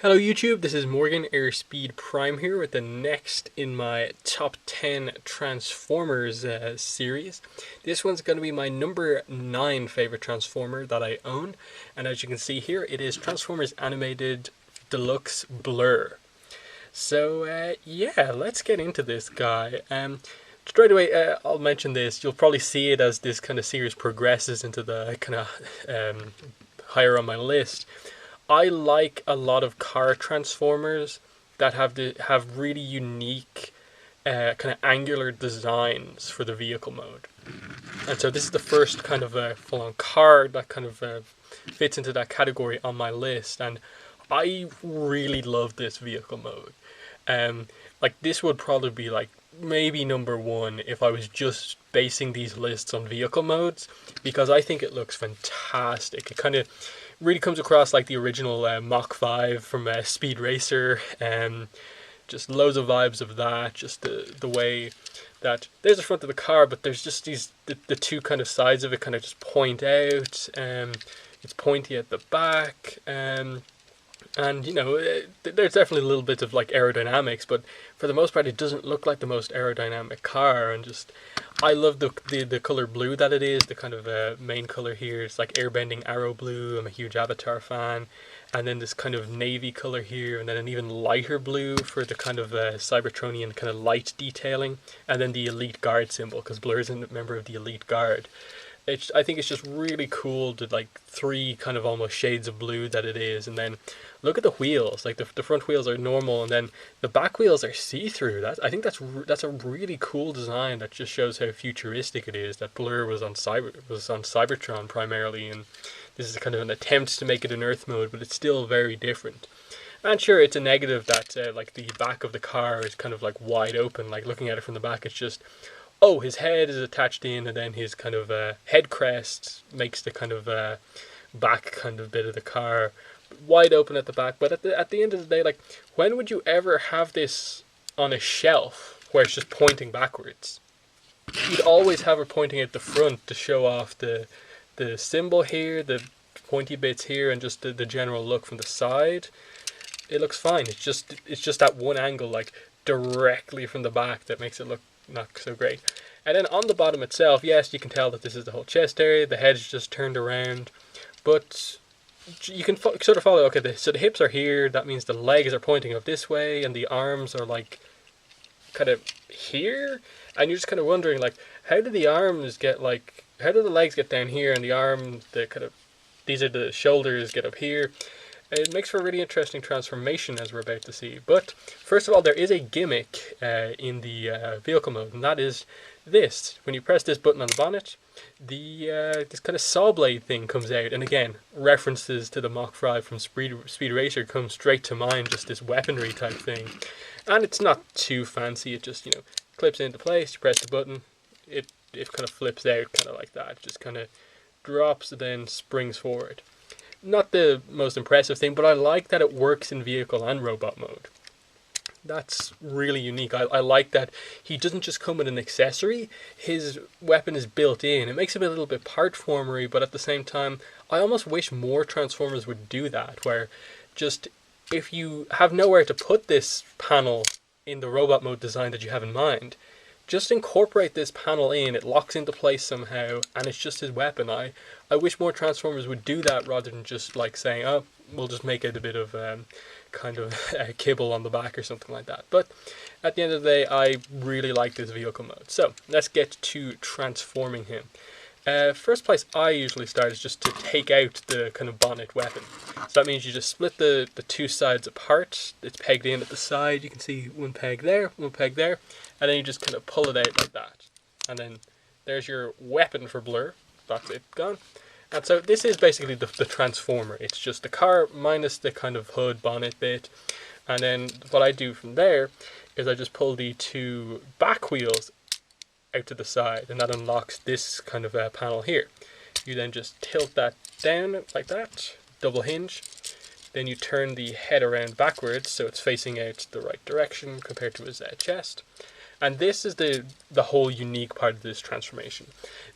Hello YouTube, this is Morgan Airspeed Prime here with the next in my top 10 Transformers series. This one's going to be my number 9 favorite Transformer that I own, and as you can see here it is Transformers Animated Deluxe Blurr. So yeah, let's get into this guy. Straight away, I'll mention this. You'll probably see it as this kind of series progresses into the kind of higher on my list. I like a lot of car transformers that have really unique kind of angular designs for the vehicle mode. And so this is the first kind of full-on car that kind of fits into that category on my list, and I really love this vehicle mode. Like this would probably be like maybe number one if I was just basing these lists on vehicle modes, because I think it looks fantastic. It kind of really comes across like the original Mach 5 from Speed Racer. Just loads of vibes of that. Just the way that there's the front of the car, but there's just the two kind of sides of it kind of just point out. It's pointy at the back. And you know, there's definitely a little bit of like aerodynamics, but for the most part it doesn't look like the most aerodynamic car. And just I love the color blue that it is. The kind of main color here, it's like airbending arrow blue. I'm a huge Avatar fan. And then this kind of navy color here, and then an even lighter blue for the kind of Cybertronian kind of light detailing, and then the Elite Guard symbol, because Blur is a member of the Elite Guard. I think it's just really cool to like three kind of almost shades of blue that it is. And then look at the wheels. Like the front wheels are normal, and then the back wheels are see-through. I think that's a really cool design that just shows how futuristic it is. That Blur was on Cybertron primarily, and this is kind of an attempt to make it an Earth mode, but it's still very different. And sure, it's a negative that like the back of the car is kind of like wide open. Like looking at it from the back, it's just, oh, his head is attached in, and then his kind of head crest makes the kind of back kind of bit of the car wide open at the back. But at the end of the day, like, when would you ever have this on a shelf where it's just pointing backwards? You'd always have it pointing at the front to show off the symbol here, the pointy bits here, and just the general look from the side. It looks fine. It's just that one angle, like directly from the back, that makes it look not so great. And then on the bottom itself, yes, you can tell that this is the whole chest area. The head's just turned around, but you can sort of follow. Okay, so the hips are here. That means the legs are pointing up this way, and the arms are like kind of here. And you're just kind of wondering, like, how do the arms get like? How do the legs get down here, and the arm, the kind of, these are the shoulders, get up here? It makes for a really interesting transformation, as we're about to see. But first of all, there is a gimmick in the vehicle mode, and that is this. When you press this button on the bonnet, this kind of saw blade thing comes out. And again, references to the Mach 5 from Speed Racer come straight to mind, just this weaponry type thing. And it's not too fancy. It just, you know, clips into place. You press the button, it kind of flips out kind of like that. It just kind of drops and then springs forward. Not the most impressive thing, but I like that it works in vehicle and robot mode. That's really unique. I like that he doesn't just come with an accessory. His weapon is built in. It makes him a little bit part-formery, but at the same time, I almost wish more Transformers would do that, where just if you have nowhere to put this panel in the robot mode design that you have in mind, just incorporate this panel in. It locks into place somehow, and it's just his weapon. I wish more Transformers would do that rather than just like saying, oh, we'll just make it a bit of kind of kibble on the back or something like that. But at the end of the day, I really like this vehicle mode. So let's get to transforming him. First place I usually start is just to take out the kind of bonnet weapon. So that means you just split the two sides apart. It's pegged in at the side. You can see one peg there, and then you just kind of pull it out like that. And then there's your weapon for Blur. That's it, gone. And so this is basically the transformer. It's just the car minus the kind of hood bonnet bit. And then what I do from there is I just pull the two back wheels out to the side, and that unlocks this kind of panel here. You then just tilt that down like that, double hinge. Then you turn the head around backwards so it's facing out the right direction compared to his chest. And this is the whole unique part of this transformation.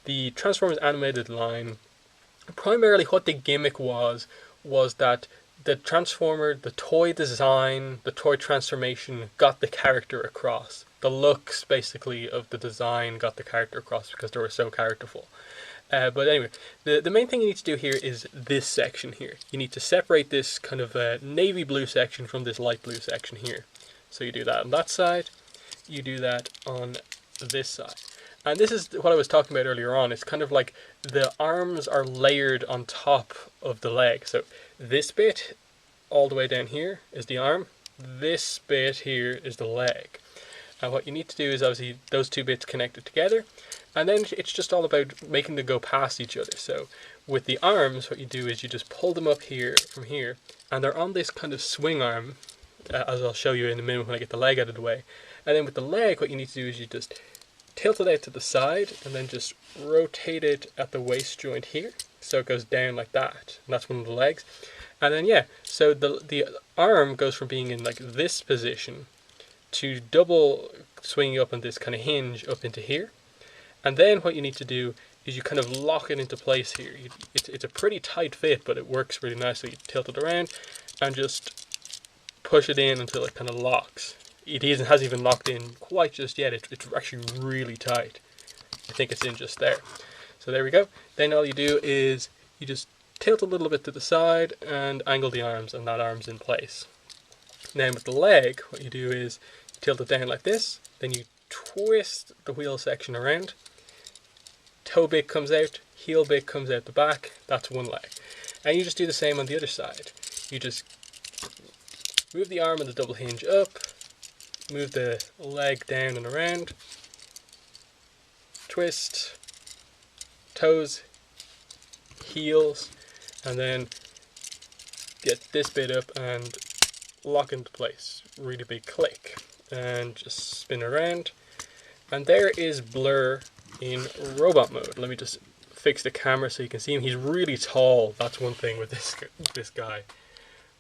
The Transformers animated line, primarily what the gimmick was that the transformer, the toy design, the toy transformation got the character across. The looks, basically, of the design got the character across because they were so characterful. But anyway, the main thing you need to do here is this section here. You need to separate this kind of navy blue section from this light blue section here. So you do that on that side, you do that on this side. And this is what I was talking about earlier on. It's kind of like the arms are layered on top of the leg. So this bit all the way down here is the arm. This bit here is the leg. And what you need to do is obviously those two bits connected together. And then it's just all about making them go past each other. So with the arms, what you do is you just pull them up here from here. And they're on this kind of swing arm, as I'll show you in a minute when I get the leg out of the way. And then with the leg, what you need to do is you just tilt it out to the side and then just rotate it at the waist joint here. So it goes down like that. And that's one of the legs. And then, yeah, so the arm goes from being in like this position to double swinging up on this kind of hinge up into here. And then what you need to do is you kind of lock it into place here. It's a pretty tight fit, but it works really nicely. You tilt it around and just push it in until it kind of locks. It hasn't even locked in quite just yet. It's actually really tight. I think it's in just there. So there we go. Then all you do is you just tilt a little bit to the side and angle the arms, and that arm's in place. Then with the leg, what you do is you tilt it down like this, then you twist the wheel section around. Toe bit comes out, heel bit comes out the back, that's one leg. And you just do the same on the other side. You just move the arm and the double hinge up, move the leg down and around, twist, toes, heels, and then get this bit up and lock into place. Really big click. And just spin around. And there is Blurr in robot mode. Let me just fix the camera so you can see him. He's really tall. That's one thing with this guy.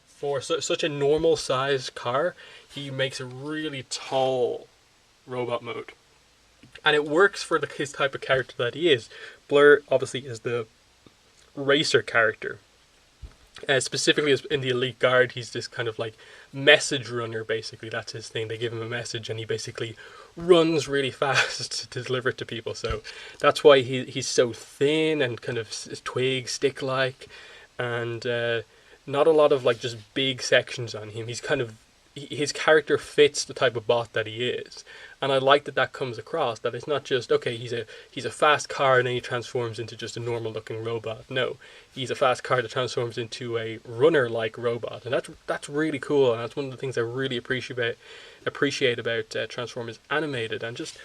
For such a normal sized car, he makes a really tall robot mode. And it works for his type of character that he is. Blurr obviously is the racer character. Specifically in the Elite Guard, he's this kind of like message runner, basically. That's his thing. They give him a message and he basically runs really fast to deliver it to people. So that's why he's so thin and kind of twig stick-like, and not a lot of like just big sections on him. He's kind of, his character fits the type of bot that he is. And I like that comes across, that it's not just, okay, he's a fast car and then he transforms into just a normal looking robot. No, he's a fast car that transforms into a runner-like robot. And that's really cool, and that's one of the things I really appreciate about Transformers Animated. And just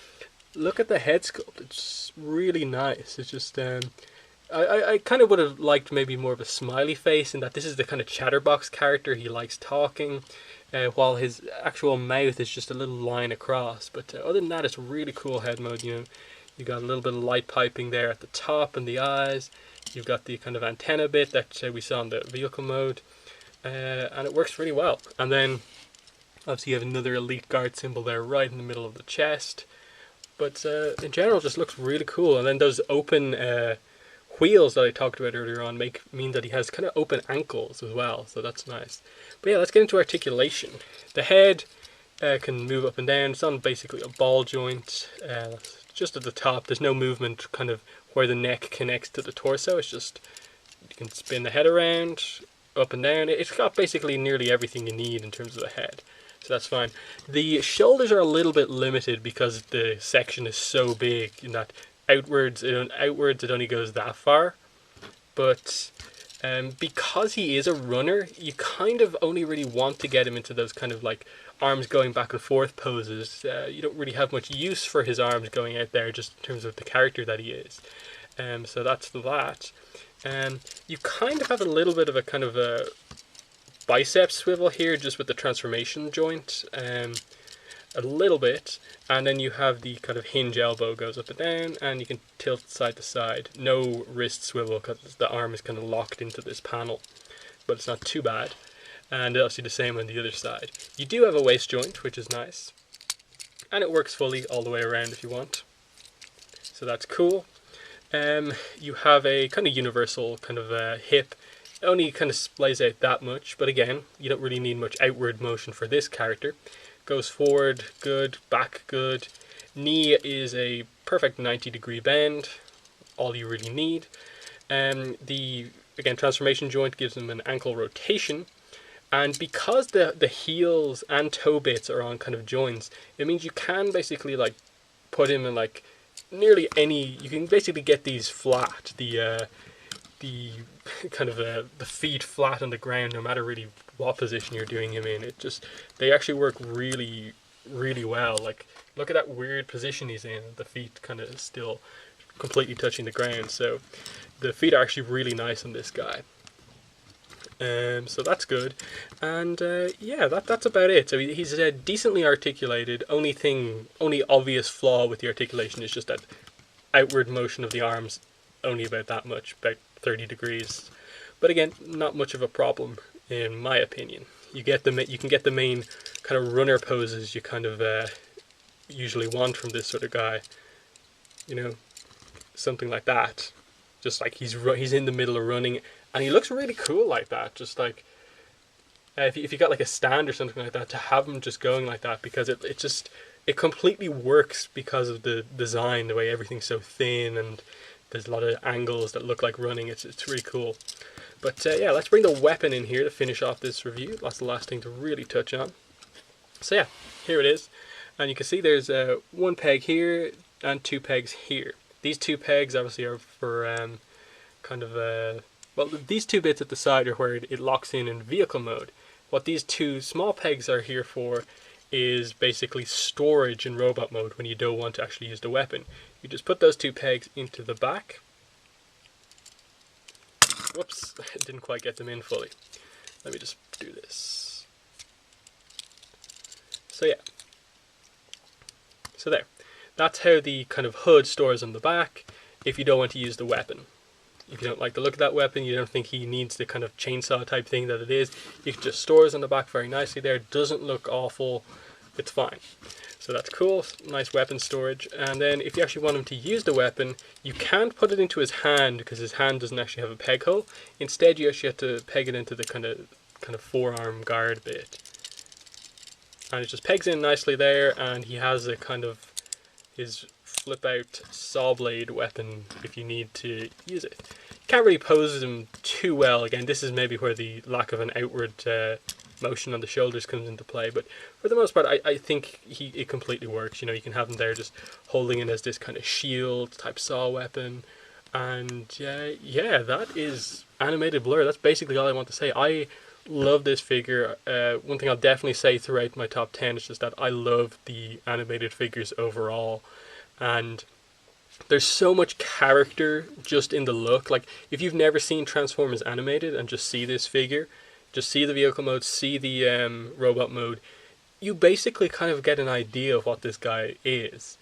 look at the head sculpt, it's really nice. It's just, I kind of would have liked maybe more of a smiley face, in that this is the kind of chatterbox character. He likes talking. While his actual mouth is just a little line across. But other than that, it's a really cool head mode. You got a little bit of light piping there at the top and the eyes. You've got the kind of antenna bit that we saw in the vehicle mode, and it works really well. And then obviously you have another Elite Guard symbol there right in the middle of the chest. But in general, it just looks really cool. And then those open wheels that I talked about earlier on mean that he has kind of open ankles as well, so that's nice. But yeah, let's get into articulation. The head can move up and down. It's on basically a ball joint, just at the top. There's no movement kind of where the neck connects to the torso. It's just, you can spin the head around, up and down. It's got basically nearly everything you need in terms of the head, so that's fine. The shoulders are a little bit limited because the section is so big, in that outwards it only goes that far. But because he is a runner, you kind of only really want to get him into those kind of like arms going back and forth poses. You don't really have much use for his arms going out there, just in terms of the character that he is. So that's that. You kind of have a little bit of a kind of a bicep swivel here, just with the transformation joint. A little bit, and then you have the kind of hinge elbow goes up and down, and you can tilt side to side. No wrist swivel because the arm is kind of locked into this panel, but it's not too bad. And obviously the same on the other side. You do have a waist joint, which is nice, and it works fully all the way around if you want, so that's cool. You have a kind of universal kind of hip It only kind of splays out that much, but again, you don't really need much outward motion for this character. Goes forward, good, back, good. Knee is a perfect 90-degree bend, all you really need. The, again, transformation joint gives him an ankle rotation, and because the heels and toe bits are on kind of joints, it means you can basically like put him in like nearly any, you can basically get these flat, the kind of the feet flat on the ground, no matter really what position you're doing him in. It just, they actually work really, really well. Like, look at that weird position he's in, the feet kind of still completely touching the ground. So the feet are actually really nice on this guy. So that's good, and yeah, that's about it. So he's decently articulated. Only obvious flaw with the articulation is just that outward motion of the arms, only about that much, about 30 degrees. But again, not much of a problem in my opinion. You can get the main kind of runner poses you kind of usually want from this sort of guy. You know, something like that. Just like he's in the middle of running. And he looks really cool like that, just like, if you got like a stand or something like that, to have him just going like that, because it completely works because of the design, the way everything's so thin, and there's a lot of angles that look like running. It's really cool. But yeah, let's bring the weapon in here to finish off this review. That's the last thing to really touch on. So yeah, here it is. And you can see there's one peg here and two pegs here. These two pegs obviously are for kind of... well, these two bits at the side are where it locks in vehicle mode. What these two small pegs are here for is basically storage in robot mode when you don't want to actually use the weapon. You just put those two pegs into the back. Whoops, I didn't quite get them in fully. Let me just do this. So yeah. So there. That's how the kind of hood stores on the back if you don't want to use the weapon. If you don't like the look of that weapon, you don't think he needs the kind of chainsaw type thing that it is, you can just store it on the back very nicely there. It doesn't look awful, it's fine. So that's cool, nice weapon storage. And then if you actually want him to use the weapon, you can't put it into his hand because his hand doesn't actually have a peg hole. Instead, you actually have to peg it into the kind of forearm guard bit. And it just pegs in nicely there, and he has a kind of his flip out saw blade weapon if you need to use it. You can't really pose him too well. Again, this is maybe where the lack of an outward motion on the shoulders comes into play, but for the most part I think it completely works. You know, you can have him there just holding it as this kind of shield type saw weapon, and yeah, that is Animated Blurr. That's basically all I want to say. I love this figure. One thing I'll definitely say throughout my top 10 is just that I love the animated figures overall, and there's so much character just in the look. Like, if you've never seen Transformers animated and just see this figure, just see the vehicle mode, see the robot mode, you basically kind of get an idea of what this guy is.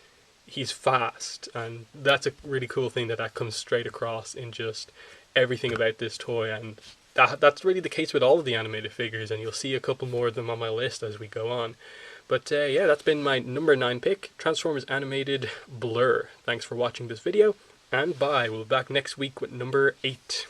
He's fast, and that's a really cool thing that comes straight across in just everything about this toy, and that's really the case with all of the animated figures, and you'll see a couple more of them on my list as we go on. But yeah, that's been my number 9 pick, Transformers Animated Blurr. Thanks for watching this video, and bye. We'll be back next week with number 8.